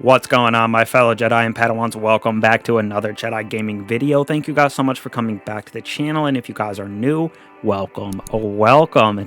What's going on, my fellow Jedi and Padawans? Welcome back to another Jedi gaming video. Thank you guys so much for coming back to the channel, and if you guys are new, welcome.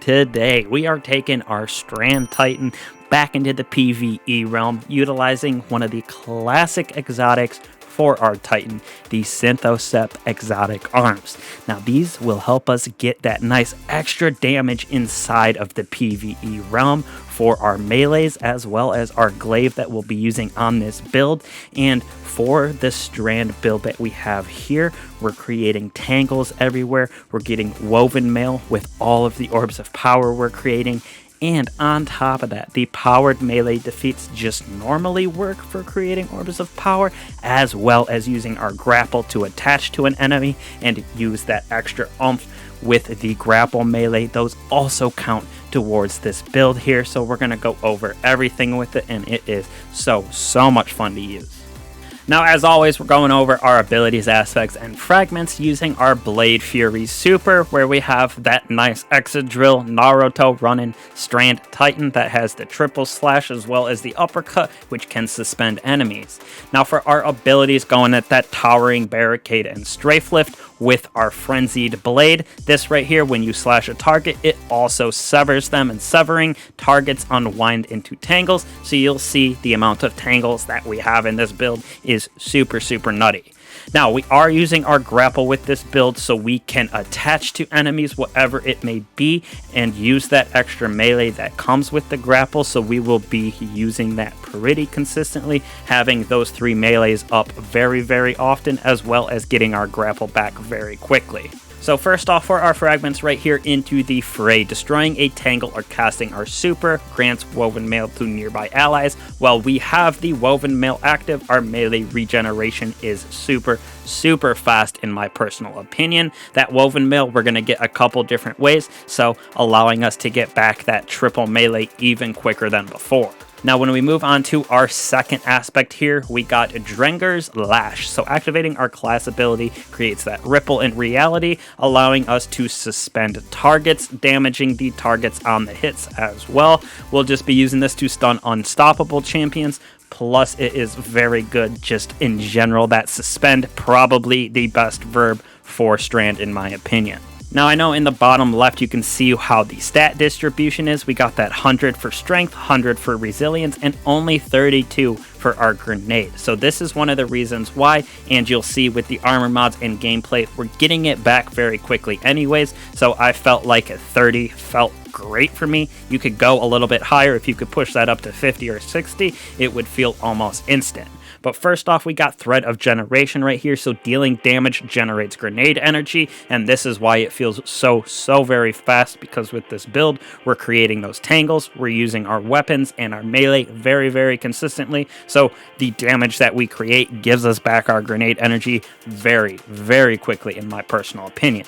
Today we are taking our Strand Titan back into the PvE realm, utilizing one of the classic exotics for our Titan, the Synthoceps Exotic Arms. Now these will help us get that nice extra damage inside of the PvE realm for our melees, as well as our glaive that we'll be using on this build. And for the Strand build that we have here, we're creating tangles everywhere. We're getting woven mail with all of the orbs of power we're creating. And on top of that, the powered melee defeats just normally work for creating orbs of power, as well as using our grapple to attach to an enemy and use that extra oomph with the grapple melee. Those also count towards this build here, so we're going to go over everything with it, and it is so much fun to use. Now, as always, we're going over our abilities, aspects, and fragments using our Blade Fury Super, where we have that nice Excadrill Naruto running Strand Titan that has the triple slash as well as the uppercut, which can suspend enemies. Now, for our abilities, going at that Towering Barricade and Strafe Lift with our Frenzied Blade. This right here, when you slash a target, it also severs them, and severing targets unwind into tangles, so you'll see the amount of tangles that we have in this build is super nutty. Now, we are using our grapple with this build so we can attach to enemies, whatever it may be, and use that extra melee that comes with the grapple, so we will be using that pretty consistently, having those 3 melees up very often, as well as getting our grapple back very quickly. So first off, for our fragments right here into the fray, destroying a tangle or casting our super grants woven mail to nearby allies. While we have the woven mail active, our melee regeneration is super fast in my personal opinion. That woven mail, we're going to get a couple different ways, so allowing us to get back that triple melee even quicker than before. Now, when we move on to our second aspect here, we got Drenger's Lash. So activating our class ability creates that ripple in reality, allowing us to suspend targets, damaging the targets on the hits as well. We'll just be using this to stun unstoppable champions. Plus, it is very good just in general. That suspend, probably the best verb for Strand in my opinion. Now, I know in the bottom left you can see how the stat distribution is. We got that 100 for strength, 100 for resilience, and only 32 for our grenade. So this is one of the reasons why, and you'll see with the armor mods and gameplay, we're getting it back very quickly anyways. So I felt like a 30 felt great for me. You could go a little bit higher. If you could push that up to 50 or 60, it would feel almost instant. But first off, we got Thread of Generation right here, so dealing damage generates grenade energy, and this is why it feels so very fast, because with this build, we're creating those tangles, we're using our weapons and our melee very consistently, so the damage that we create gives us back our grenade energy very quickly, in my personal opinion.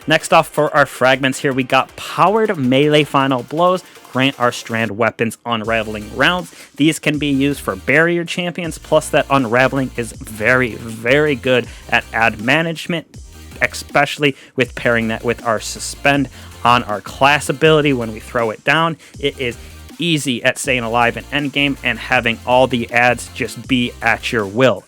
Next off, for our fragments here, we got Powered Melee Final Blows. Grant our Strand weapons unraveling rounds. These can be used for barrier champions, plus that unraveling is very good at ad management, especially with pairing that with our suspend on our class ability. When we throw it down, it is easy at staying alive in endgame and having all the ads just be at your will.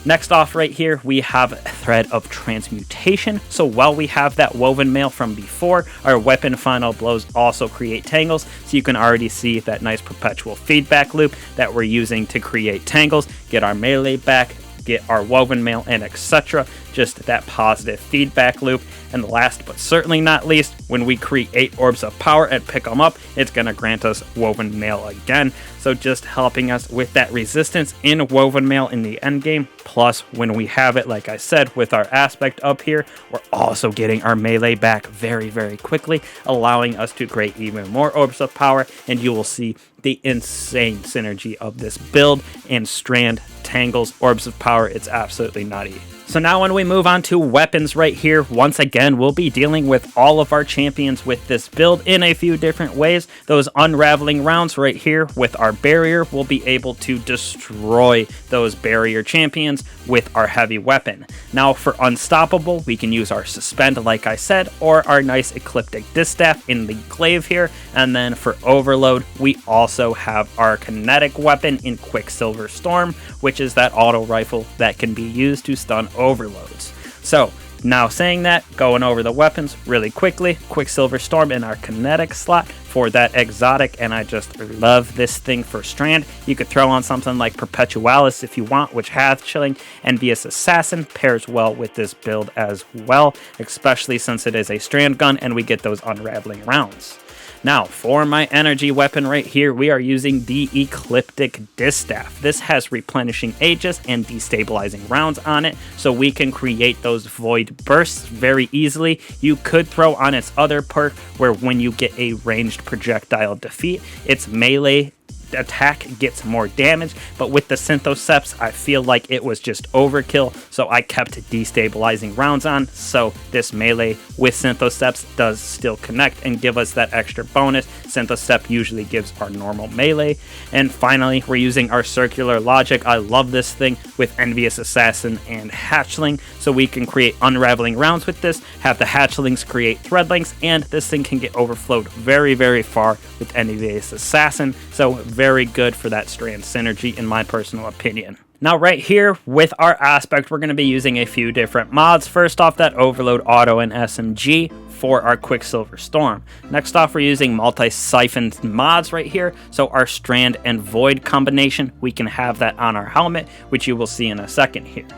Next off right here, we have Thread of Transmutation. So while we have that woven mail from before, our weapon final blows also create tangles. So you can already see that nice perpetual feedback loop that we're using to create tangles, get our melee back, get our woven mail, and etc. Just that positive feedback loop. And last but certainly not least, when we create orbs of power and pick them up, it's going to grant us woven mail again. So just helping us with that resistance in woven mail in the end game. Plus, when we have it, like I said, with our aspect up here, we're also getting our melee back very quickly, allowing us to create even more orbs of power. And you will see the insane synergy of this build and Strand tangles, orbs of power. It's absolutely nutty. So now when we move on to weapons right here, once again, we'll be dealing with all of our champions with this build in a few different ways. Those unraveling rounds right here with our barrier, we'll be able to destroy those barrier champions with our heavy weapon. Now for unstoppable, we can use our suspend, like I said, or our nice ecliptic distaff in the glaive here. And then for overload, we also have our kinetic weapon in Quicksilver Storm, which is that auto rifle that can be used to stun overloads. So now saying that, going over the weapons really quickly, Quicksilver Storm in our kinetic slot for that exotic, and I just love this thing for Strand. You could throw on something like Perpetualis if you want, which has chilling. Envious Assassin pairs well with this build as well, especially since it is a Strand gun and we get those unraveling rounds. Now, for my energy weapon right here, we are using the Ecliptic Distaff. This has replenishing Aegis and destabilizing rounds on it, so we can create those void bursts very easily. You could throw on its other perk, where when you get a ranged projectile defeat, its melee attack gets more damage, but with the Synthoceps, I feel like it was just overkill, so I kept destabilizing rounds on, so this melee with Synthoceps does still connect and give us that extra bonus. Synthoceps usually gives our normal melee. And finally, we're using our circular logic. I love this thing with Envious Assassin and Hatchling, so we can create unraveling rounds with this, have the Hatchlings create thread links, and this thing can get overflowed very, very far with Envious Assassin, so very good for that Strand synergy in my personal opinion. Now right here with our aspect, we're going to be using a few different mods. First off, that Overload Auto and SMG for our Quicksilver Storm. Next off, we're using multi-siphon mods right here. So our Strand and Void combination, we can have that on our helmet, which you will see in a second here.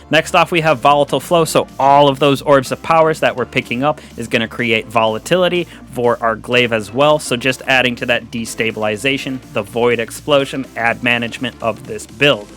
Next off, we have Volatile Flow, so all of those Orbs of Powers that we're picking up is going to create volatility for our glaive as well, so just adding to that destabilization, the Void Explosion, add management of this build.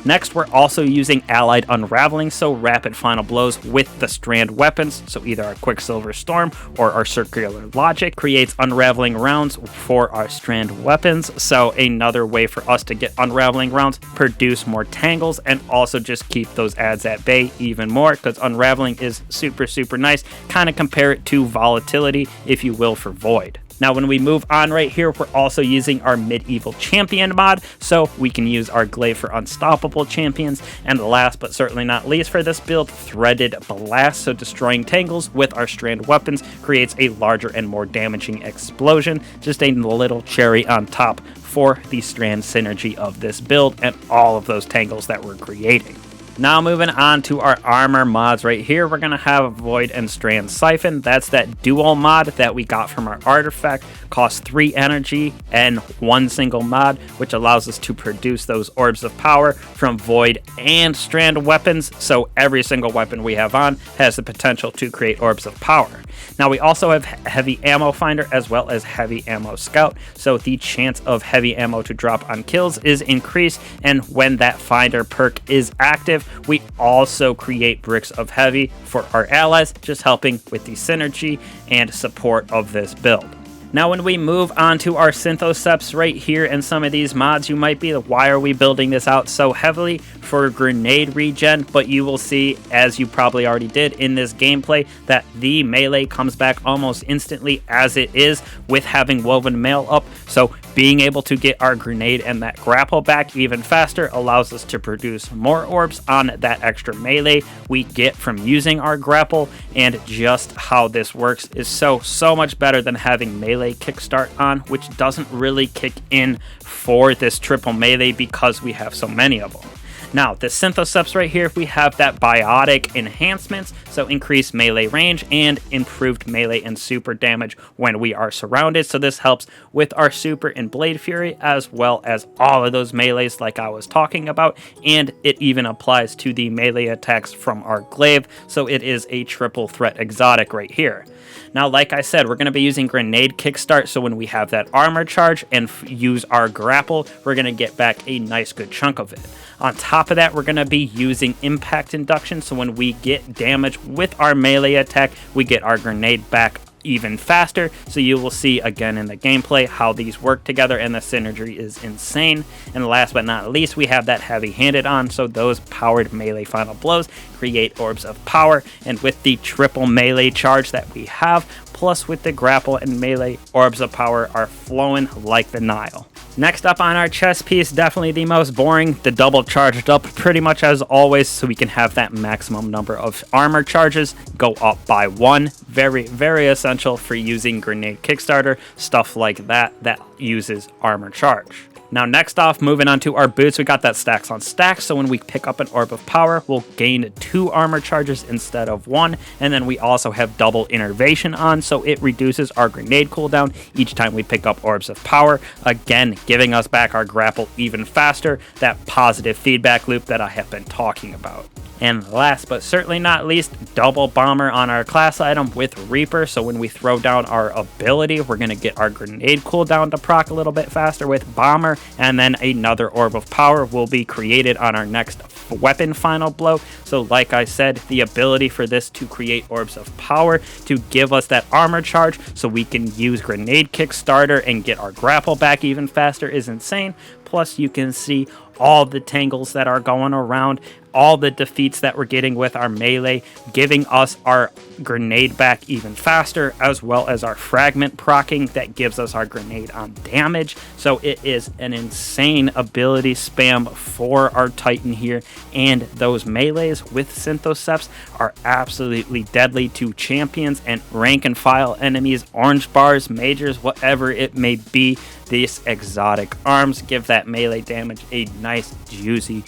Next, we're also using Allied Unraveling, so rapid final blows with the Strand weapons, so either our Quicksilver Storm or our Circular Logic creates unraveling rounds for our Strand weapons, so another way for us to get unraveling rounds, produce more tangles, and also just keep those adds at bay even more, because unraveling is super, super nice. Kind of compare it to volatility, if you will, for Void. Now, when we move on right here, we're also using our Medieval Champion mod, so we can use our glaive for unstoppable champions. And last but certainly not least for this build, Threaded Blast, so destroying tangles with our Strand weapons creates a larger and more damaging explosion. Just a little cherry on top for the Strand synergy of this build and all of those tangles that we're creating. Now moving on to our armor mods right here, we're going to have Void and Strand Siphon. That's that dual mod that we got from our artifact. Costs 3 energy and 1 single mod, which allows us to produce those Orbs of Power from Void and Strand weapons. So every single weapon we have on has the potential to create Orbs of Power. Now we also have Heavy Ammo Finder as well as Heavy Ammo Scout. So the chance of heavy ammo to drop on kills is increased. And when that Finder perk is active, we also create bricks of heavy for our allies, just helping with the synergy and support of this build. Now when we move on to our Synthoceps right here and some of these mods, you might be like, why are we building this out so heavily for grenade regen? But you will see, as you probably already did in this gameplay, that the melee comes back almost instantly as it is with having Woven Mail up. So being able to get our grenade and that grapple back even faster allows us to produce more orbs on that extra melee we get from using our grapple. And just how this works is so much better than having melee kickstart on, which doesn't really kick in for this triple melee because we have so many of them. Now, the Synthoceps right here, we have that biotic enhancements, so increased melee range and improved melee and super damage when we are surrounded. So this helps with our super and Blade Fury, as well as all of those melees like I was talking about, and it even applies to the melee attacks from our glaive, so it is a triple threat exotic right here. Now, like I said, we're going to be using Grenade Kickstart, so when we have that armor charge and use our grapple, we're going to get back a nice good chunk of it. On top of that, we're going to be using Impact Induction, so when we get damage with our melee attack, we get our grenade back even faster. So you will see again in the gameplay how these work together, and the synergy is insane. And last but not least, we have that heavy-handed on, so those powered melee final blows create orbs of power, and with the triple melee charge that we have, plus with the grapple and melee, orbs of power are flowing like the Nile. Next up on our chest piece, definitely the most boring, the double charged up pretty much as always, so we can have that maximum number of armor charges go up by 1. Very essential for using grenade Kickstarter, stuff like that uses armor charge. Now next off, moving on to our boots, we got that stacks on stacks, so when we pick up an orb of power, we'll gain 2 armor charges instead of 1, and then we also have double innervation on, so it reduces our grenade cooldown each time we pick up orbs of power, again giving us back our grapple even faster, that positive feedback loop that I have been talking about. And last but certainly not least, double bomber on our class item with Reaper, so when we throw down our ability, we're going to get our grenade cooldown to proc a little bit faster with bomber, and then another orb of power will be created on our next weapon final blow. So like I said, the ability for this to create orbs of power to give us that armor charge so we can use grenade Kickstarter and get our grapple back even faster is insane. Plus you can see all the tangles that are going around, all the defeats that we're getting with our melee, giving us our grenade back even faster, as well as our fragment proccing that gives us our grenade on damage. So it is an insane ability spam for our Titan here, and those melees with Synthoceps are absolutely deadly to champions and rank and file enemies, orange bars, majors, whatever it may be. These exotic arms give that melee damage a nice juicy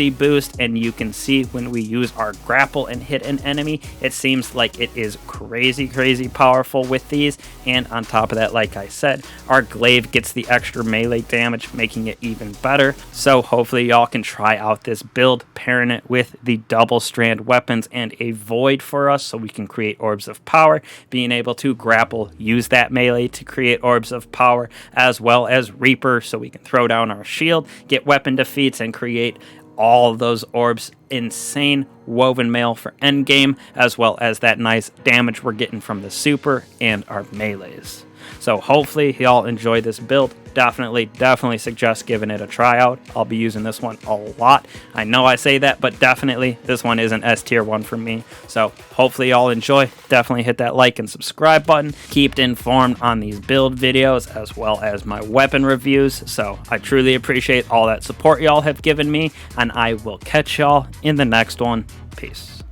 boost, and you can see when we use our grapple and hit an enemy, it seems like it is crazy powerful with these. And on top of that, like I said, our glaive gets the extra melee damage, making it even better. So hopefully y'all can try out this build, pairing it with the double strand weapons and a void for us so we can create orbs of power, being able to grapple, use that melee to create orbs of power, as well as Reaper so we can throw down our shield, get weapon defeats, and create all of those orbs. Insane woven mail for endgame, as well as that nice damage we're getting from the super and our melees. So hopefully y'all enjoy this build. Definitely suggest giving it a try out. I'll be using this one a lot. I know I say that, but definitely this one is an S tier one for me. So hopefully y'all enjoy. Definitely hit that like and subscribe button. Keep informed on these build videos as well as my weapon reviews. So I truly appreciate all that support y'all have given me, and I will catch y'all in the next one. Peace.